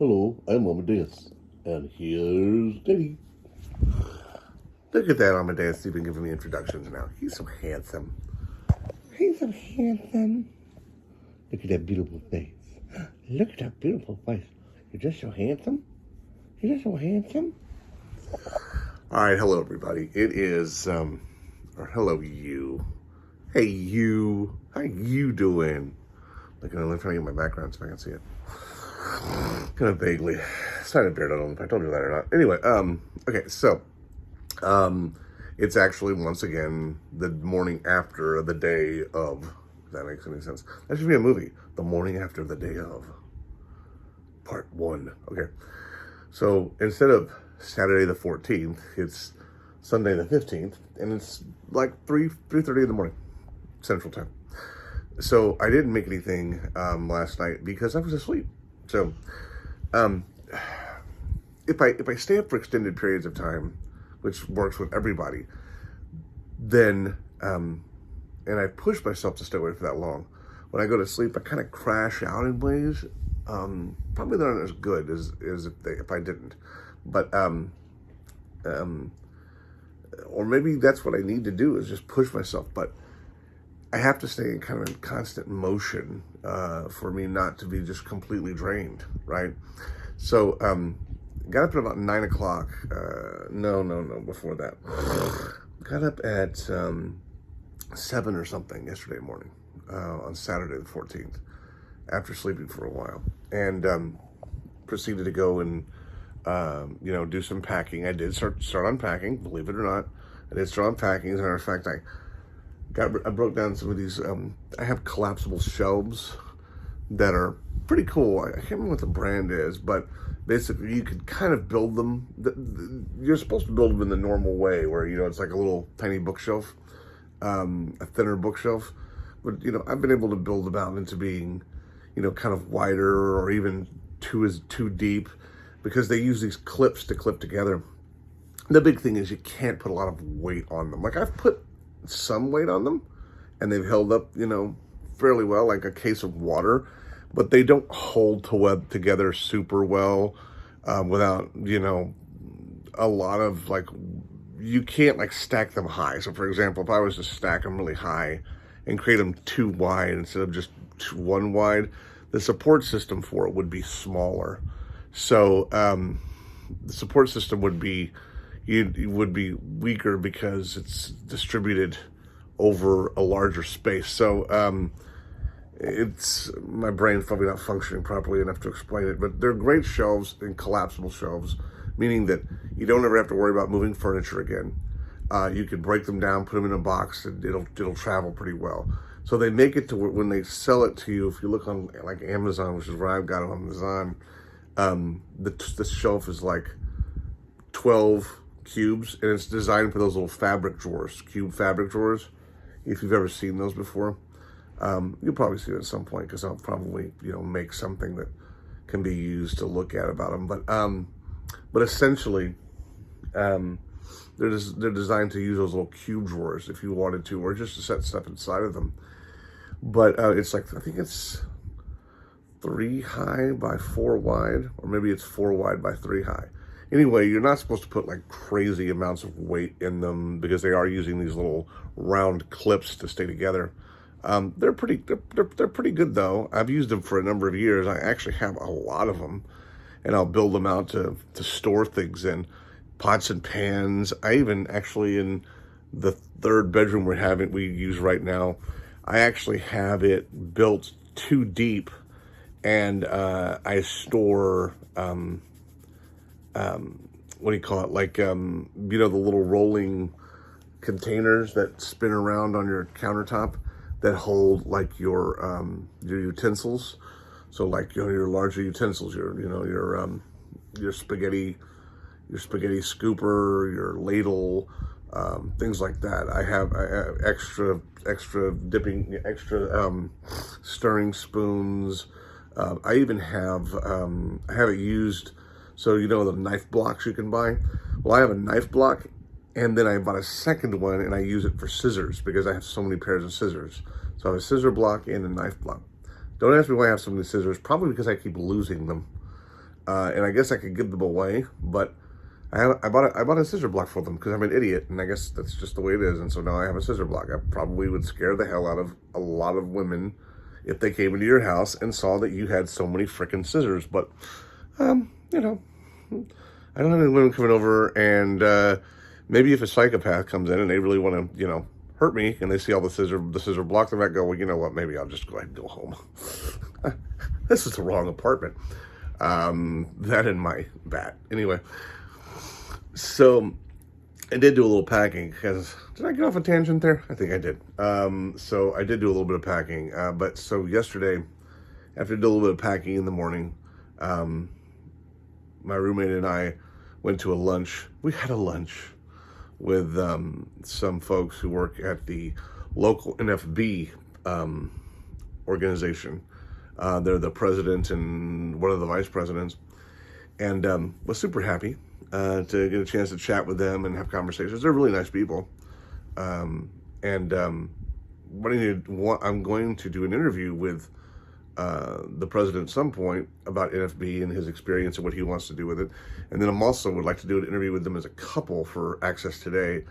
Hello, I'm Amadeus, and here's Daddy. Look at that Amadeus even giving me introductions now. He's so handsome. He's so handsome. Look at that beautiful face. Look at that beautiful face. You're just so handsome. You're just so handsome. All right, hello everybody. It is, or hello you. Hey you, how you doing? Look, I'm trying to get my background so I can see it. Kind of vaguely. It's not a beard, I don't know if I told you that or not. Anyway, okay, so, it's actually, once again, the morning after the day of, if that makes any sense. That should be a movie. The morning after the day of. Part 1. Okay. So, instead of Saturday the 14th, it's Sunday the 15th, and it's like 3:30 in the morning, Central Time. So, I didn't make anything, last night because I was asleep. So, if I stay up for extended periods of time, which works with everybody, then, and I push myself to stay awake for that long, when I go to sleep, I kind of crash out in ways, probably not as good as if I didn't, but, or maybe that's what I need to do is just push myself, but I have to stay in kind of in constant motion, for me not to be just completely drained, right? So, got up at about 9 o'clock. No, before that. Got up at 7 or something yesterday morning, on Saturday the 14th, after sleeping for a while. And proceeded to go and, do some packing. I did start unpacking, believe it or not. I did start unpacking. As a matter of fact, I broke down some of these, I have collapsible shelves that are pretty cool. I can't remember what the brand is, but basically you could kind of build them. You're supposed to build them in the normal way where, it's like a little tiny bookshelf, a thinner bookshelf. But, I've been able to build them out into being, kind of wider or even too deep because they use these clips to clip together. The big thing is you can't put a lot of weight on them. Like I've put some weight on them and they've held up, fairly well, like a case of water, but they don't hold together super well, without, a lot of you can't stack them high. So for example, if I was to stack them really high and create them too wide instead of just one wide, the support system for it would be smaller. So, the support system would be weaker because it's distributed over a larger space. So, my brain's probably not functioning properly enough to explain it, but they're great shelves and collapsible shelves, meaning that you don't ever have to worry about moving furniture again. You could break them down, put them in a box, and it'll travel pretty well. So they make it to where when they sell it to you, if you look on Amazon, which is where I've got it on Amazon, the shelf is 12 cubes, and it's designed for those little fabric drawers, cube fabric drawers. If you've ever seen those before, you'll probably see it at some point because I'll probably make something that can be used to look at about them. But essentially, they're designed to use those little cube drawers if you wanted to, or just to set stuff inside of them. But it's I think it's 3 high by 4 wide, or maybe it's 4 wide by 3 high. Anyway, you're not supposed to put crazy amounts of weight in them because they are using these little round clips to stay together. They're pretty good though. I've used them for a number of years. I actually have a lot of them, and I'll build them out to store things in, pots and pans. I even actually in the 3rd bedroom we use right now, I actually have it built too deep, and I store what do you call it? The little rolling containers that spin around on your countertop that hold your utensils. So your larger utensils, your spaghetti scooper, your ladle, things like that. I have extra dipping, stirring spoons. I even have it used. So the knife blocks you can buy. Well, I have a knife block, and then I bought a second one, and I use it for scissors because I have so many pairs of scissors. So I have a scissor block and a knife block. Don't ask me why I have so many scissors. Probably because I keep losing them. and I guess I could give them away, but I bought a scissor block for them because I'm an idiot, and I guess that's just the way it is. And so now I have a scissor block. I probably would scare the hell out of a lot of women if they came into your house and saw that you had so many freaking scissors. But you know, I don't have any women coming over, and maybe if a psychopath comes in and they really want to, hurt me, and they see all the scissor block, they might go, well, you know what? Maybe I'll just go ahead and go home. This is the wrong apartment. That and my bat. Anyway. So I did do a little packing because, did I get off a tangent there? I think I did. So I did do a little bit of packing. But so yesterday, after I did a little bit of packing in the morning, my roommate and I went to a lunch. We had a lunch with some folks who work at the local NFB organization. They're the president and one of the vice presidents, and was super happy to get a chance to chat with them and have conversations. They're really nice people. I'm going to do an interview with the president at some point about NFB and his experience and what he wants to do with it. And then I'm also would like to do an interview with them as a couple for Access Today,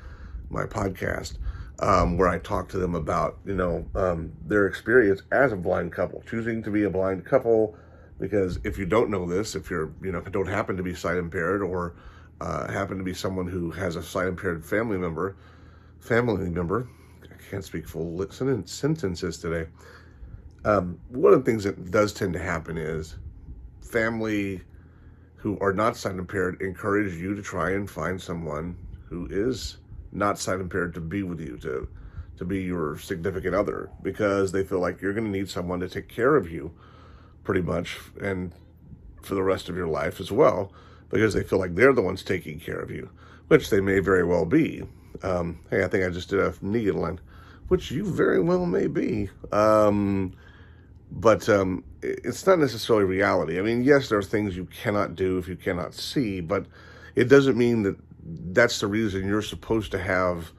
my podcast, where I talk to them about, their experience as a blind couple, choosing to be a blind couple. Because if you don't know this, if you're, don't happen to be sight impaired or happen to be someone who has a sight impaired family member, I can't speak full sentences today. One of the things that does tend to happen is family who are not sight impaired encourage you to try and find someone who is not sight impaired to be with you, to be your significant other, because they feel like you're going to need someone to take care of you pretty much, and for the rest of your life as well, because they feel like they're the ones taking care of you, which they may very well be. Hey, I think I just did a Negan line, which you very well may be. But it's not necessarily reality. I mean, yes, there are things you cannot do if you cannot see, but it doesn't mean that that's the reason you're supposed to have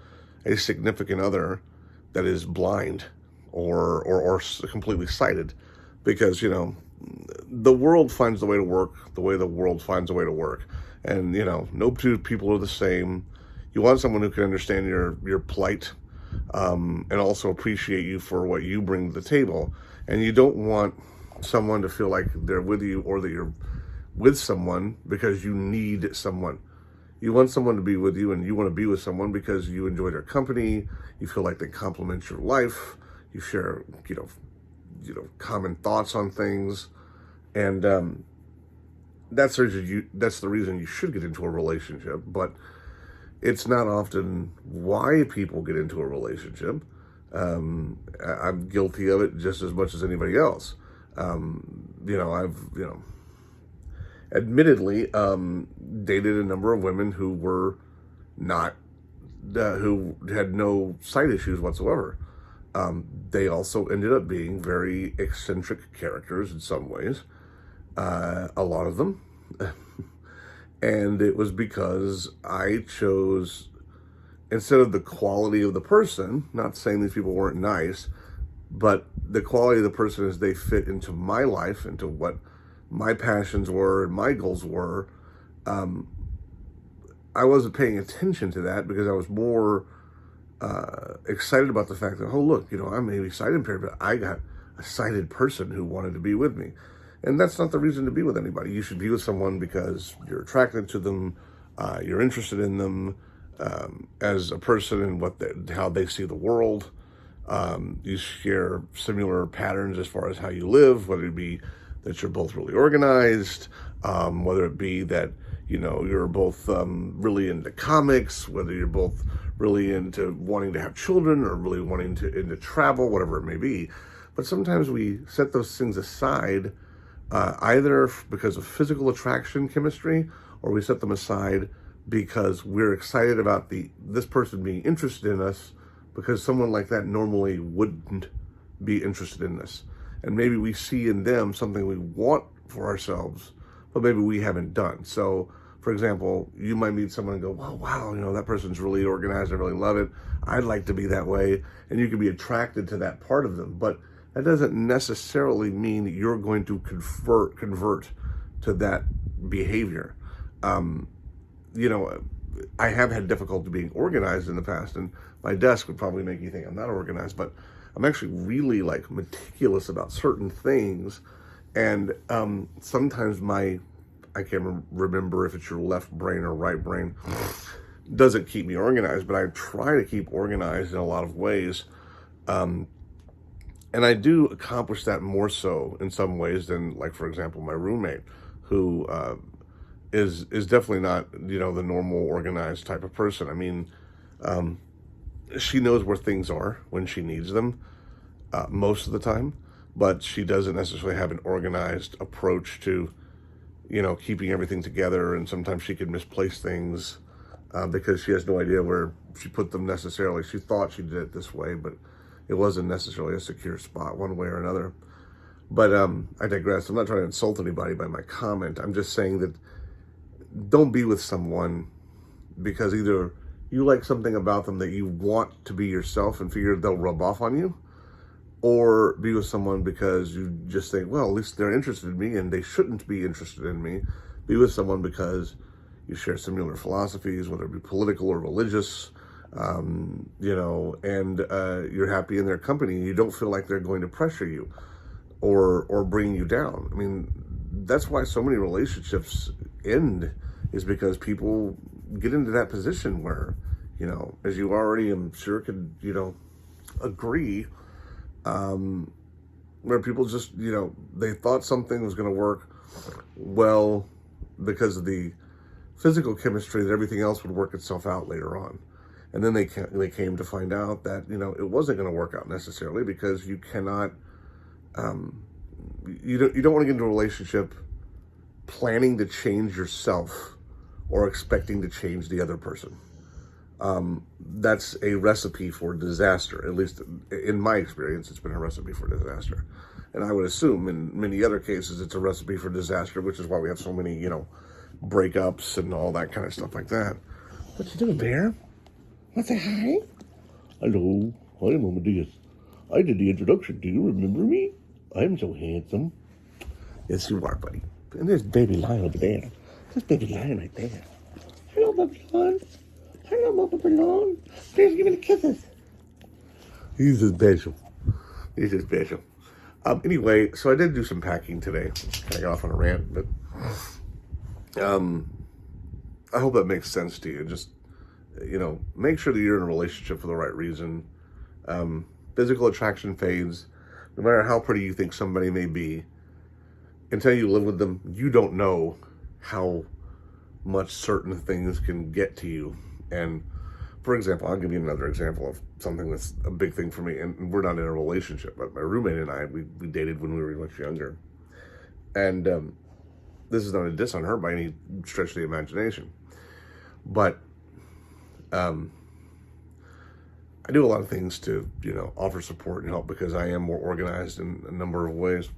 a significant other that is blind or completely sighted. Because, the world finds the way to work the way the world finds a way to work. And, no two people are the same. You want someone who can understand your plight, and also appreciate you for what you bring to the table. And you don't want someone to feel like they're with you or that you're with someone because you need someone. You want someone to be with you, and you want to be with someone because you enjoy their company. You feel like they complement your life. You share, common thoughts on things. And that's the reason you should get into a relationship. But it's not often why people get into a relationship. I'm guilty of it just as much as anybody else. I've admittedly dated a number of women who were not, who had no sight issues whatsoever. They also ended up being very eccentric characters in some ways, a lot of them. And it was because I chose, instead of the quality of the person, not saying these people weren't nice, but the quality of the person as they fit into my life, into what my passions were and my goals were, I wasn't paying attention to that because I was more excited about the fact that, oh, look, I may be sight impaired, but I got a sighted person who wanted to be with me. And that's not the reason to be with anybody. You should be with someone because you're attracted to them, you're interested in them as a person and how they see the world. You share similar patterns as far as how you live, whether it be that you're both really organized, whether it be that, you're both really into comics, whether you're both really into wanting to have children or really wanting into travel, whatever it may be. But sometimes we set those things aside, either because of physical attraction chemistry, or we set them aside because we're excited about this person being interested in us, because someone like that normally wouldn't be interested in us. And maybe we see in them something we want for ourselves, but maybe we haven't done. So, for example, you might meet someone and go, wow, that person's really organized. I really love it. I'd like to be that way. And you can be attracted to that part of them. But that doesn't necessarily mean that you're going to convert to that behavior. Um, you know, I have had difficulty being organized in the past, and my desk would probably make you think I'm not organized, but I'm actually really like meticulous about certain things. And sometimes I can't remember if it's your left brain or right brain, doesn't keep me organized, but I try to keep organized in a lot of ways. Um, and I do accomplish that more so in some ways than, like, for example, my roommate, who is definitely not, the normal organized type of person. I mean, she knows where things are when she needs them, most of the time, but she doesn't necessarily have an organized approach to, keeping everything together. And sometimes she could misplace things because she has no idea where she put them necessarily. She thought she did it this way, but it wasn't necessarily a secure spot one way or another. But I digress. I'm not trying to insult anybody by my comment. I'm just saying that don't be with someone because either you like something about them that you want to be yourself and figure they'll rub off on you, or be with someone because you just think, well, at least they're interested in me and they shouldn't be interested in me. Be with someone because you share similar philosophies, whether it be political or religious, and you're happy in their company and you don't feel like they're going to pressure you or bring you down. I mean, that's why so many relationships end, is because people get into that position where, as you already, I'm sure, could, agree, where people just, they thought something was going to work well because of the physical chemistry, that everything else would work itself out later on. And then they came to find out that, it wasn't going to work out necessarily, because you cannot, you don't want to get into a relationship planning to change yourself or expecting to change the other person. That's a recipe for disaster. At least in my experience, it's been a recipe for disaster. And I would assume in many other cases, it's a recipe for disaster, which is why we have so many, breakups and all that kind of stuff like that. What you doing, Bear? Want to say hi? Hello. Hi, Mama Diaz. I did the introduction. Do you remember me? I'm so handsome. Yes, you are, buddy. And there's baby lion over there. There's baby lion right there. Hello, baby lion. Hello, baby lion. Please give me the kisses. He's a special. He's a special. Anyway, so I did do some packing today. Kind of got off on a rant, but I hope that makes sense to you. Just, make sure that you're in a relationship for the right reason. Physical attraction fades. No matter how pretty you think somebody may be, until you live with them, you don't know how much certain things can get to you. And for example, I'll give you another example of something that's a big thing for me. And we're not in a relationship, but my roommate and I, we dated when we were much younger. And this is not a diss on her by any stretch of the imagination. But I do a lot of things to, offer support and help, because I am more organized in a number of ways.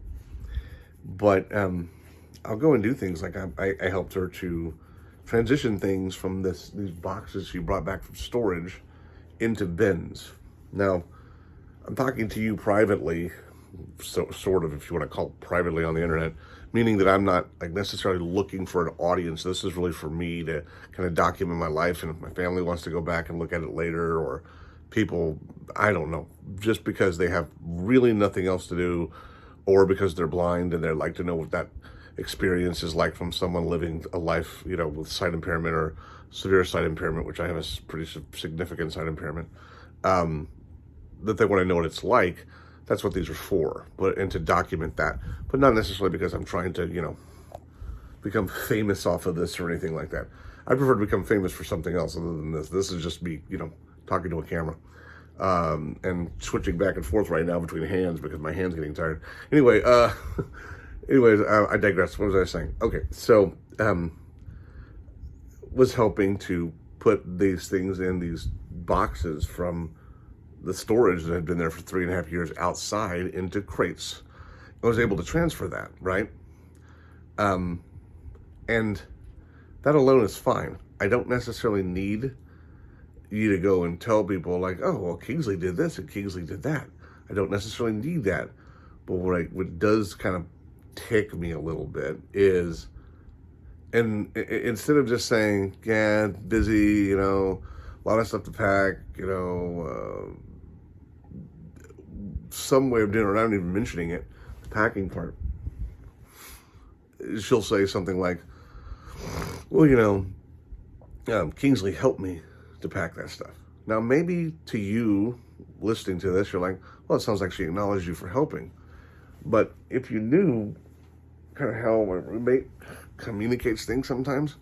But I'll go and do things like I helped her to transition things from these boxes she brought back from storage into bins. Now, I'm talking to you privately, so sort of, if you want to call it privately on the internet, meaning that I'm not like necessarily looking for an audience. This is really for me to kind of document my life, and if my family wants to go back and look at it later, or people, I don't know, just because they have really nothing else to do, or because they're blind and they'd like to know what that experience is like from someone living a life, with sight impairment or severe sight impairment, which I have a pretty significant sight impairment, that they want to know what it's like. That's what these are for, and to document that, but not necessarily because I'm trying to, become famous off of this or anything like that. I prefer to become famous for something else other than this. This is just me, talking to a camera, and switching back and forth right now between hands because my hand's getting tired. Anyway, I digress. What was I saying? Okay, so was helping to put these things in these boxes from the storage that had been there for 3.5 years outside into crates. I was able to transfer that, right? And that alone is fine. I don't necessarily need you to go and tell people like, oh, well, Kingsley did this and Kingsley did that. I don't necessarily need that. But what does kind of tick me a little bit is And instead of just saying, yeah, busy, a lot of stuff to pack, some way of doing it, without even mentioning it, the packing part, she'll say something like, well, Kingsley helped me to pack that stuff. Now, maybe to you listening to this, you're like, well, it sounds like she acknowledged you for helping. But if you knew kind of how my roommate communicates things sometimes,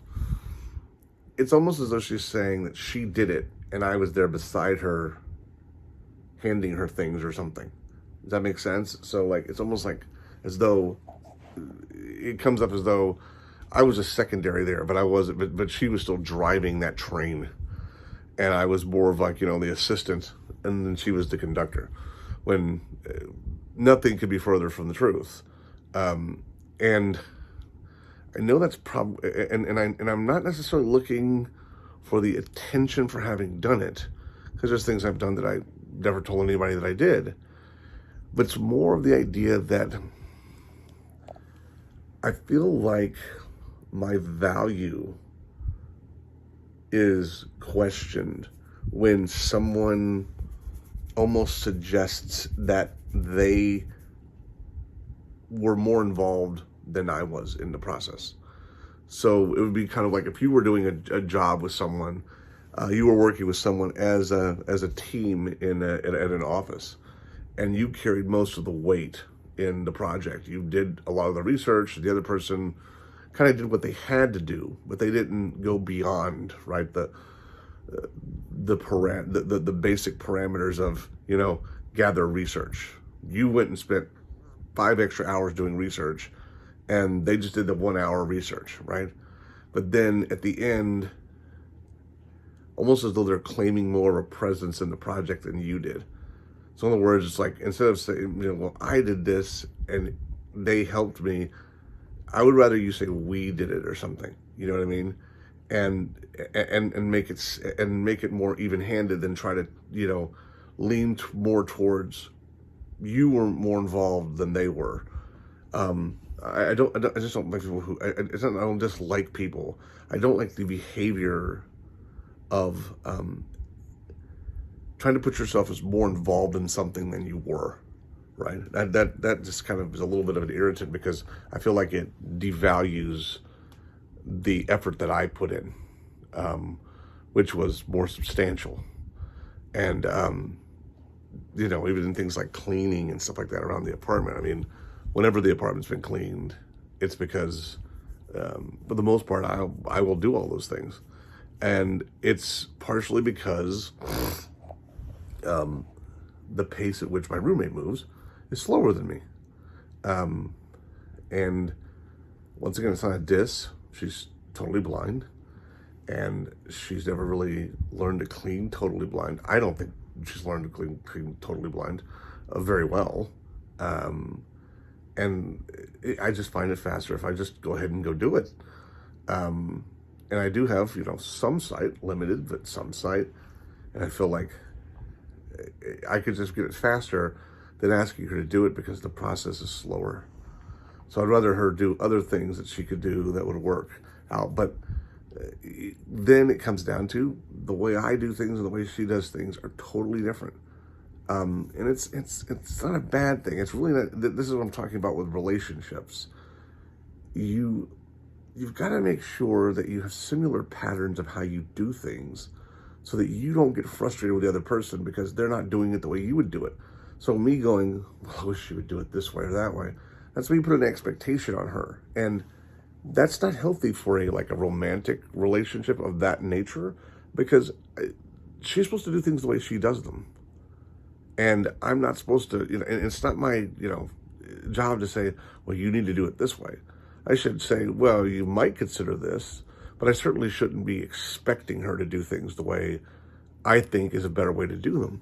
it's almost as though she's saying that she did it and I was there beside her handing her things or something. Does that make sense? So like, it's almost like as though it comes up as though I was a secondary there, but I wasn't, but she was still driving that train. And I was more of like, the assistant, and then she was the conductor, when nothing could be further from the truth. And I know that's probably, and I'm not necessarily looking for the attention for having done it, because there's things I've done that I never told anybody that I did. But it's more of the idea that I feel like my value is questioned when someone almost suggests that they were more involved than I was in the process. So it would be kind of like if you were doing a job with someone, you were working with someone as a team at an office, and you carried most of the weight in the project. You did a lot of the research. The other person kind of did what they had to do, but they didn't go beyond, right, the basic parameters of, gather research. You went and spent 5 extra hours doing research, and they just did the 1 hour research, right? But then at the end, almost as though they're claiming more of a presence in the project than you did. So in other words, it's like, instead of saying, well, I did this and they helped me, I would rather you say we did it or something. You know what I mean? And make it more even-handed than try to, lean more towards you were more involved than they were. I just don't like people I don't dislike people. I don't like the behavior of trying to put yourself as more involved in something than you were, right? That just kind of is a little bit of an irritant, because I feel like it devalues the effort that I put in, which was more substantial. And, even in things like cleaning and stuff like that around the apartment. I mean, whenever the apartment's been cleaned, it's because, for the most part, I will do all those things. And it's partially because the pace at which my roommate moves is slower than me. And once again, it's not a diss. She's totally blind, and she's never really learned to clean totally blind. I don't think she's learned to clean totally blind very well. And I just find it faster if I just go ahead and go do it. And I do have, some sight, limited, but some sight. And I feel like I could just get it faster than asking her to do it, because the process is slower. So I'd rather her do other things that she could do that would work out. But then it comes down to the way I do things and the way she does things are totally different. And it's not a bad thing. It's really not. This is what I'm talking about with relationships. You've got to make sure that you have similar patterns of how you do things, so that you don't get frustrated with the other person because they're not doing it the way you would do it. So me going, well, I wish she would do it this way or that way, that's when you put an expectation on her. And that's not healthy for a romantic relationship of that nature, because she's supposed to do things the way she does them. And I'm not supposed to, and it's not my, job to say, well, you need to do it this way. I should say, well, you might consider this, but I certainly shouldn't be expecting her to do things the way I think is a better way to do them.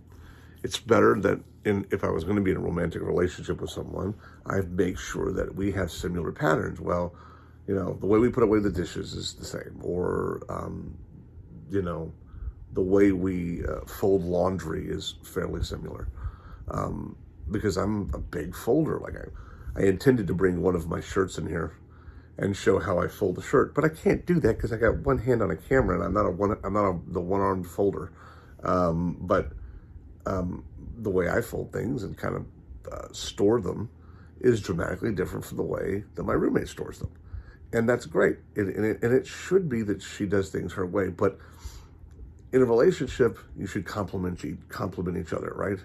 It's better that if I was going to be in a romantic relationship with someone, I make sure that we have similar patterns. Well, the way we put away the dishes is the same, or, the way we fold laundry is fairly similar. Because I'm a big folder. Like I intended to bring one of my shirts in here and show how I fold the shirt. But I can't do that because I got one hand on a camera and I'm not the one-armed folder. But the way I fold things and kind of store them is dramatically different from the way that my roommate stores them. And that's great. And it should be that she does things her way. But in a relationship, you should complement each other, right?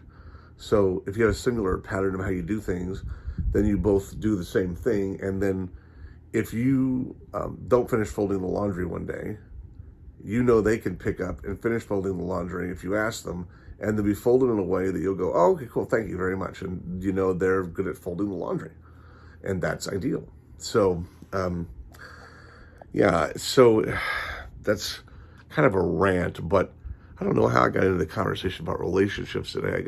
So if you have a similar pattern of how you do things, then you both do the same thing. And then if you don't finish folding the laundry one day, you know they can pick up and finish folding the laundry if you ask them, and they'll be folded in a way that you'll go, oh, okay, cool, thank you very much. And you know they're good at folding the laundry. And that's ideal. So, so that's kind of a rant, but I don't know how I got into the conversation about relationships today.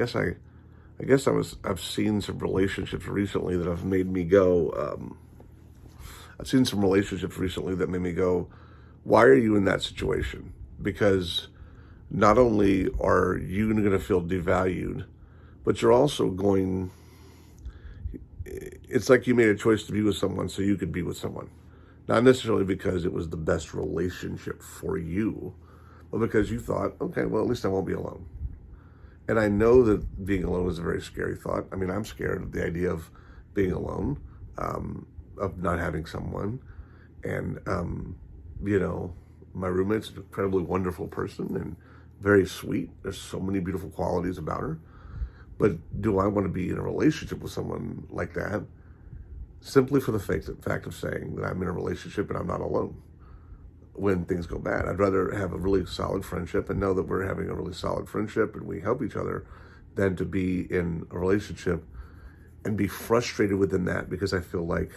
I've seen some relationships recently that have made me go, why are you in that situation? Because not only are you going to feel devalued, but you're also it's like you made a choice to be with someone so you could be with someone. Not necessarily because it was the best relationship for you, but because you thought, okay, well, at least I won't be alone. And I know that being alone is a very scary thought. I mean, I'm scared of the idea of being alone, of not having someone. And, my roommate's an incredibly wonderful person and very sweet. There's so many beautiful qualities about her. But do I want to be in a relationship with someone like that simply for the fact of saying that I'm in a relationship and I'm not alone when things go bad? I'd rather have a really solid friendship and know that we're having a really solid friendship and we help each other than to be in a relationship and be frustrated within that because I feel like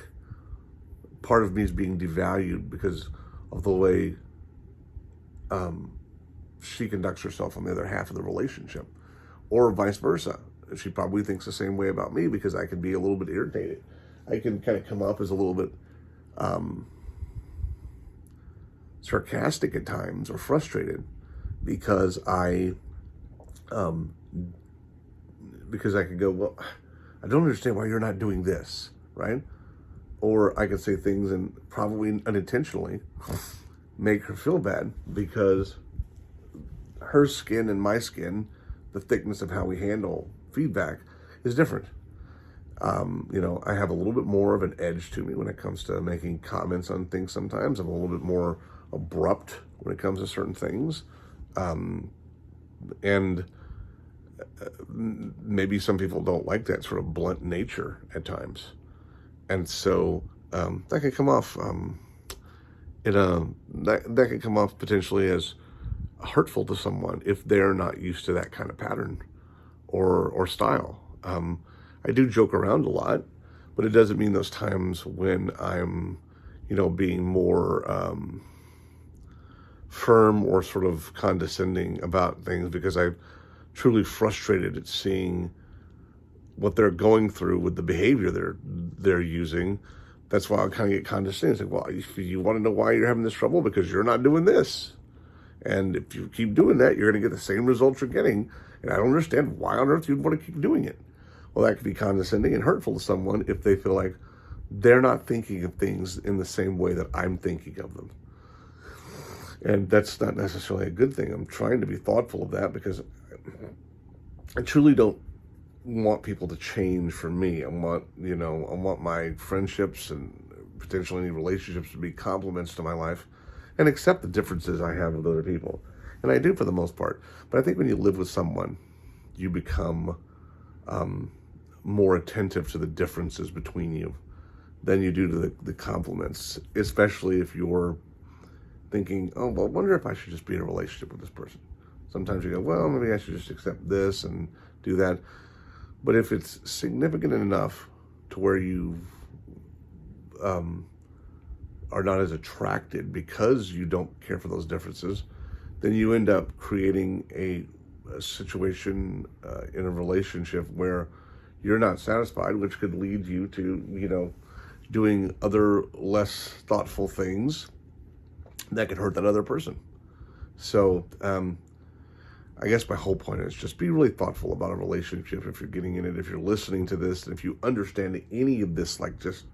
part of me is being devalued because of the way she conducts herself on the other half of the relationship, or vice versa. She probably thinks the same way about me because I can be a little bit irritated. I can kind of come up as a little bit sarcastic at times or frustrated because I could go, well, I don't understand why you're not doing this, right? Or I could say things and probably unintentionally make her feel bad because her skin and my skin, the thickness of how we handle feedback is different. I have a little bit more of an edge to me when it comes to making comments on things sometimes. I'm a little bit more abrupt when it comes to certain things. And maybe some people don't like that sort of blunt nature at times. And so that can come off that can come off potentially as hurtful to someone if they're not used to that kind of pattern or style. I do joke around a lot, but it doesn't mean those times when I'm, being more firm or sort of condescending about things because I'm truly frustrated at seeing what they're going through with the behavior they're using. That's why I kind of get condescending. It's like, well, if you want to know why you're having this trouble, because you're not doing this. And if you keep doing that, you're going to get the same results you're getting. And I don't understand why on earth you'd want to keep doing it. Well, that could be condescending and hurtful to someone if they feel like they're not thinking of things in the same way that I'm thinking of them. And that's not necessarily a good thing. I'm trying to be thoughtful of that because I truly don't want people to change for me. I want my friendships and potentially any relationships to be complements to my life and accept the differences I have with other people. And I do for the most part. But I think when you live with someone, you become more attentive to the differences between you than you do to the compliments, especially if you're thinking, oh, well, I wonder if I should just be in a relationship with this person. Sometimes you go, well, maybe I should just accept this and do that. But if it's significant enough to where you are not as attracted because you don't care for those differences, then you end up creating a situation in a relationship where you're not satisfied, which could lead you to, doing other less thoughtful things that could hurt that other person. So, I guess my whole point is just be really thoughtful about a relationship if you're getting in it, if you're listening to this, and if you understand any of this, like just,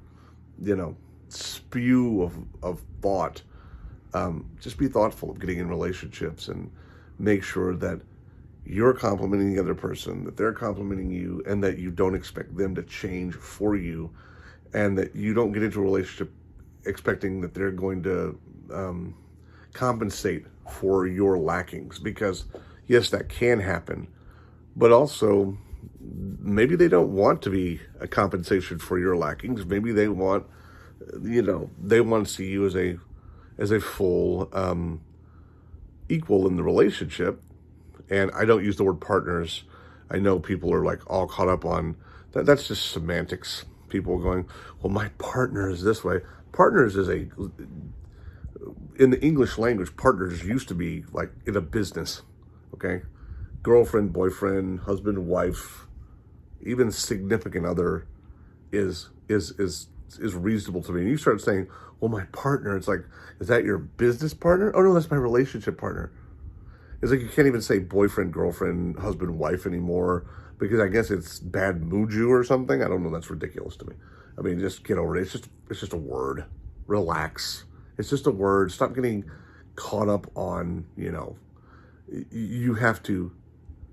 spew of thought. Just be thoughtful of getting in relationships and make sure that you're complimenting the other person, that they're complimenting you, and that you don't expect them to change for you, and that you don't get into a relationship expecting that they're going to compensate for your lackings. Because yes, that can happen, but also maybe they don't want to be a compensation for your lackings. Maybe they want, they want to see you as a full equal in the relationship. And I don't use the word partners. I know people are like all caught up on that. That's just semantics. People going, well, my partner is this way. Partners is in the English language, partners used to be like in a business, okay? Girlfriend, boyfriend, husband, wife, even significant other is reasonable to me. And you start saying, well, my partner, it's like, is that your business partner? Oh no, that's my relationship partner. It's like you can't even say boyfriend, girlfriend, husband, wife anymore because I guess it's bad mojo or something. I don't know. That's ridiculous to me. I mean, just get over it. It's just a word. Relax. It's just a word. Stop getting caught up on, you have to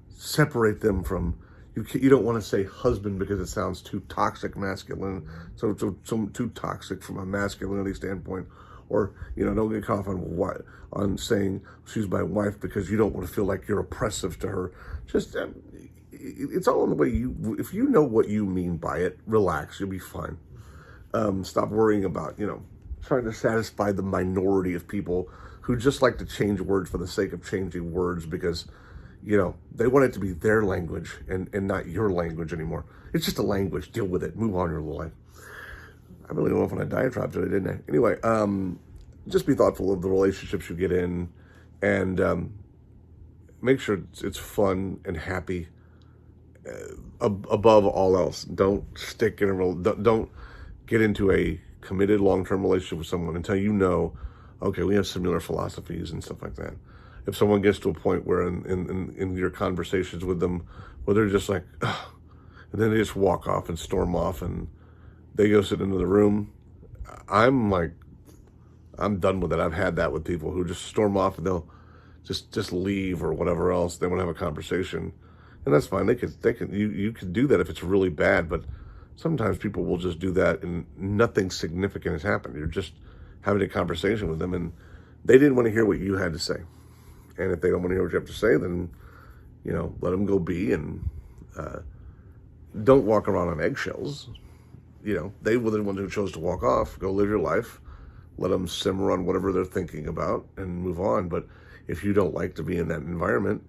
separate them from, you don't want to say husband because it sounds too toxic masculine. So too toxic from a masculinity standpoint. Or, don't get caught on saying she's my wife because you don't want to feel like you're oppressive to her. Just, it's all in the way if you know what you mean by it, relax, you'll be fine. Stop worrying about, trying to satisfy the minority of people who just like to change words for the sake of changing words because, they want it to be their language and not your language anymore. It's just a language. Deal with it. Move on your life. I really went off on a diatribe today, didn't I? Anyway, just be thoughtful of the relationships you get in and make sure it's fun and happy above all else. Don't stick in don't get into a committed long-term relationship with someone until okay, we have similar philosophies and stuff like that. If someone gets to a point where in your conversations with them, where they're just like, ugh, and then they just walk off and storm off and they go sit into the room, I'm done with it. I've had that with people who just storm off and they'll just leave or whatever else. They want to have a conversation, and that's fine. You can do that if it's really bad, but sometimes people will just do that and nothing significant has happened. You're just having a conversation with them and they didn't want to hear what you had to say. And if they don't want to hear what you have to say, then, let them go be and don't walk around on eggshells. They were the ones who chose to walk off. Go live your life. Let them simmer on whatever they're thinking about and move on. But if you don't like to be in that environment,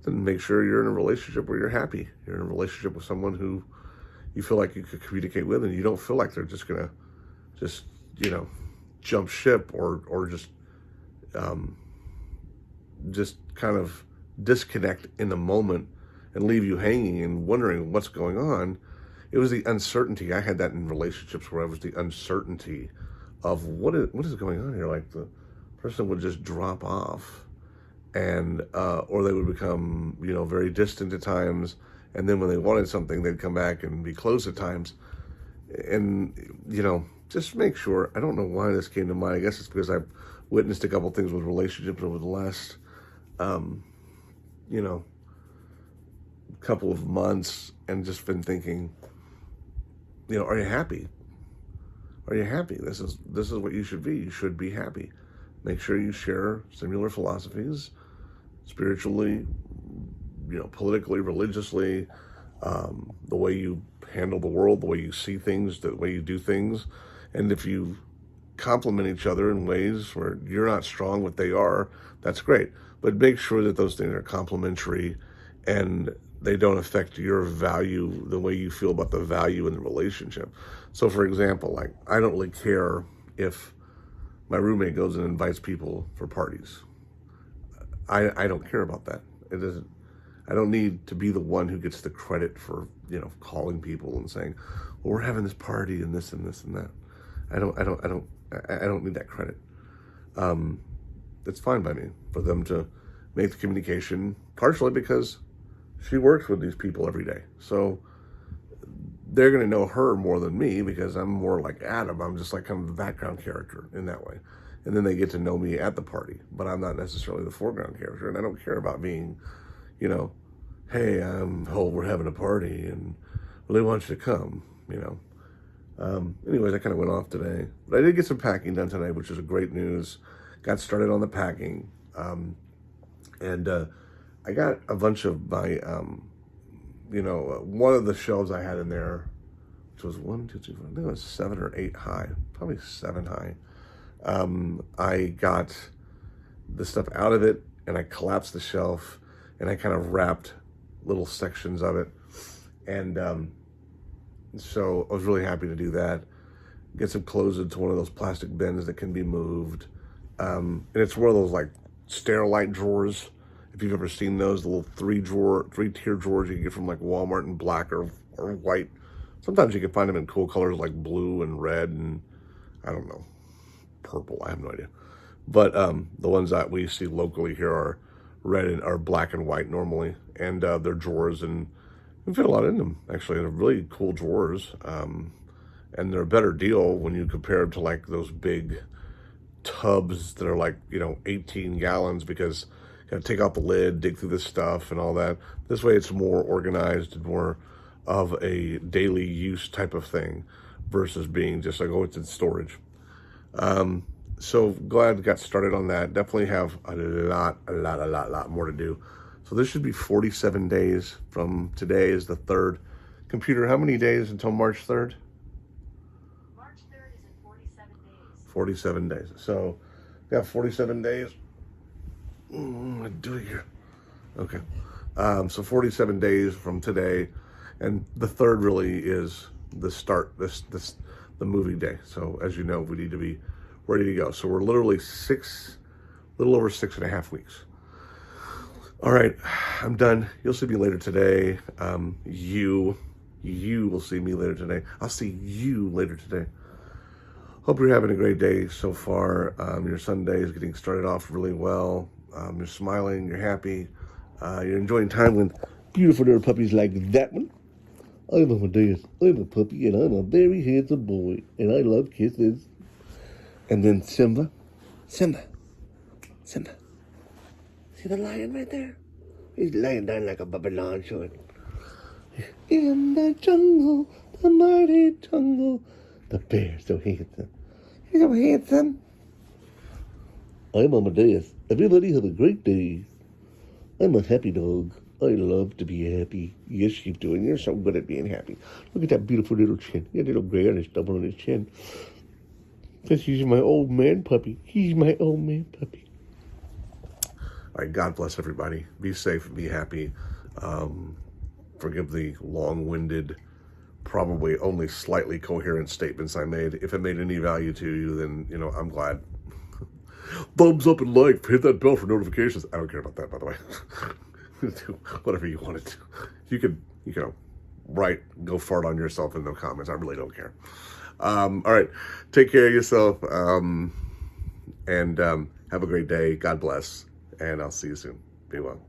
then make sure you're in a relationship where you're happy. You're in a relationship with someone who you feel like you could communicate with and you don't feel like they're just going to jump ship or just kind of disconnect in the moment and leave you hanging and wondering what's going on. It was the uncertainty. I had that in relationships where I was the uncertainty of what is going on here. Like the person would just drop off and, or they would become, very distant at times. And then when they wanted something, they'd come back and be close at times. And, just make sure, I don't know why this came to mind. I guess it's because I've witnessed a couple things with relationships over the last, couple of months and just been thinking, are you happy? Are you happy? This is what you should be. You should be happy. Make sure you share similar philosophies, spiritually, politically, religiously, the way you handle the world, the way you see things, the way you do things. And if you complement each other in ways where you're not strong what they are, that's great. But make sure that those things are complementary and they don't affect your value, the way you feel about the value in the relationship. So for example, like I don't really care if my roommate goes and invites people for parties. I don't care about that. I don't need to be the one who gets the credit for, calling people and saying, well, we're having this party and this and this and that. I don't need that credit. It's fine by me for them to make the communication, partially because she works with these people every day. So they're going to know her more than me because I'm more like Adam. I'm just like kind of the background character in that way. And then they get to know me at the party, but I'm not necessarily the foreground character. And I don't care about being, you know, hey, we're having a party and really want you to come, you know. Anyways, I kind of went off today, but I did get some packing done today, which is a great news. Got started on the packing. And I got a bunch of my, one of the shelves I had in there, which was 1, 2, 3, 4, I think it was 7 or 8 high, probably 7 high. I got the stuff out of it and I collapsed the shelf and I kind of wrapped little sections of it. And so I was really happy to do that. Get some clothes into one of those plastic bins that can be moved. And it's one of those like Sterilite drawers. If you've ever seen those, the little 3-tier drawers you can get from like Walmart in black or white. Sometimes you can find them in cool colors like blue and red and I don't know, purple. I have no idea. But the ones that we see locally here are red and are black and white normally, and they're drawers, and you can fit a lot in them. Actually, they're really cool drawers, and they're a better deal when you compare them to like those big tubs that are like 18 gallons because you got to take out the lid, dig through this stuff, and all that. This way, it's more organized and more of a daily use type of thing versus being just like, oh, it's in storage. So glad I got started on that. Definitely have a lot more to do. So this should be 47 days from today is the 3rd. Computer, how many days until March 3rd? March 3rd is in 47 days. 47 days. So got 47 days. What do it here? Okay. So 47 days from today. And the 3rd really is the start, the movie day. So as you know, we need to be ready to go. So we're literally little over 6.5 weeks. All right, I'm done. You'll see me later today. You will see me later today. I'll see you later today. Hope you're having a great day so far. Your Sunday is getting started off really well. You're smiling, you're happy. You're enjoying time with beautiful little puppies like that one. I'm Amadeus. I'm a puppy, and I'm a very handsome boy, and I love kisses. And then Simba. See the lion right there? He's laying down like a Babylon short. In the jungle, the mighty jungle, the bear's so handsome. He's so handsome. I'm Amadeus. Everybody have a great day. I'm a happy dog. I love to be happy. Yes, you do, and you're so good at being happy. Look at that beautiful little chin. He got a little gray on his stubble on his chin. Because he's my old man puppy. He's my old man puppy. All right, God bless everybody. Be safe and be happy. Forgive the long-winded, probably only slightly coherent statements I made. If it made any value to you, then, I'm glad. Thumbs up and like. Hit that bell for notifications. I don't care about that, by the way. Do whatever you want to do. You can write, go fart on yourself in the comments. I really don't care. All right. Take care of yourself. And have a great day. God bless. And I'll see you soon. Be well.